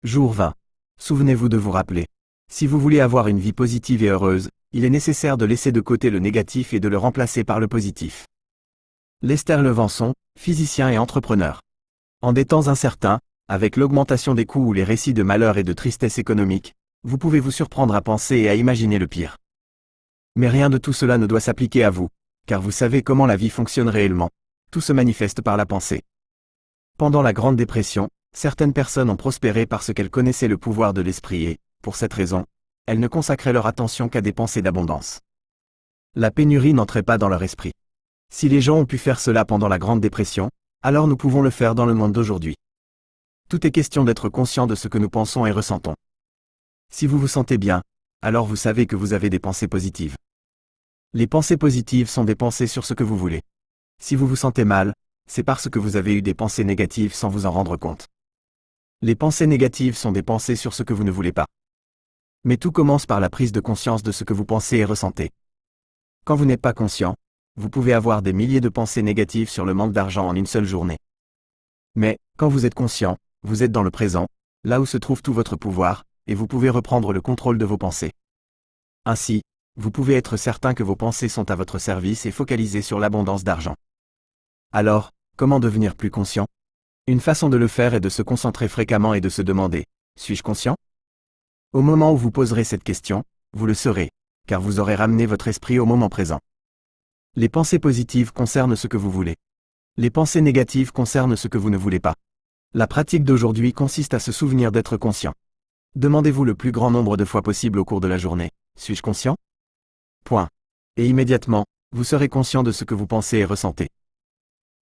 Jour 20. Souvenez-vous de vous rappeler. Si vous voulez avoir une vie positive et heureuse, il est nécessaire de laisser de côté le négatif et de le remplacer par le positif. Lester Levenson, physicien et entrepreneur. En des temps incertains, avec l'augmentation des coûts ou les récits de malheur et de tristesse économique, vous pouvez vous surprendre à penser et à imaginer le pire. Mais rien de tout cela ne doit s'appliquer à vous, car vous savez comment la vie fonctionne réellement. Tout se manifeste par la pensée. Pendant la Grande Dépression, certaines personnes ont prospéré parce qu'elles connaissaient le pouvoir de l'esprit et, pour cette raison, elles ne consacraient leur attention qu'à des pensées d'abondance. La pénurie n'entrait pas dans leur esprit. Si les gens ont pu faire cela pendant la Grande Dépression, alors nous pouvons le faire dans le monde d'aujourd'hui. Tout est question d'être conscient de ce que nous pensons et ressentons. Si vous vous sentez bien, alors vous savez que vous avez des pensées positives. Les pensées positives sont des pensées sur ce que vous voulez. Si vous vous sentez mal, c'est parce que vous avez eu des pensées négatives sans vous en rendre compte. Les pensées négatives sont des pensées sur ce que vous ne voulez pas. Mais tout commence par la prise de conscience de ce que vous pensez et ressentez. Quand vous n'êtes pas conscient, vous pouvez avoir des milliers de pensées négatives sur le manque d'argent en une seule journée. Mais, quand vous êtes conscient, vous êtes dans le présent, là où se trouve tout votre pouvoir, et vous pouvez reprendre le contrôle de vos pensées. Ainsi, vous pouvez être certain que vos pensées sont à votre service et focalisées sur l'abondance d'argent. Alors, comment devenir plus conscient ? Une façon de le faire est de se concentrer fréquemment et de se demander « Suis-je conscient ?» Au moment où vous poserez cette question, vous le serez, car vous aurez ramené votre esprit au moment présent. Les pensées positives concernent ce que vous voulez. Les pensées négatives concernent ce que vous ne voulez pas. La pratique d'aujourd'hui consiste à se souvenir d'être conscient. Demandez-vous le plus grand nombre de fois possible au cours de la journée « Suis-je conscient ?» Point. Et immédiatement, vous serez conscient de ce que vous pensez et ressentez.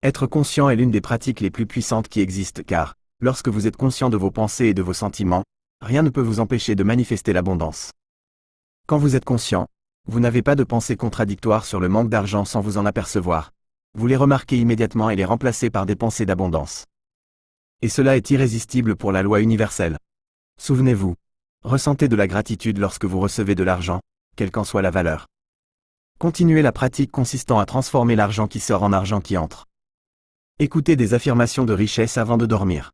Être conscient est l'une des pratiques les plus puissantes qui existent car, lorsque vous êtes conscient de vos pensées et de vos sentiments, rien ne peut vous empêcher de manifester l'abondance. Quand vous êtes conscient, vous n'avez pas de pensées contradictoires sur le manque d'argent sans vous en apercevoir. Vous les remarquez immédiatement et les remplacez par des pensées d'abondance. Et cela est irrésistible pour la loi universelle. Souvenez-vous, ressentez de la gratitude lorsque vous recevez de l'argent, quelle qu'en soit la valeur. Continuez la pratique consistant à transformer l'argent qui sort en argent qui entre. Écoutez des affirmations de richesse avant de dormir.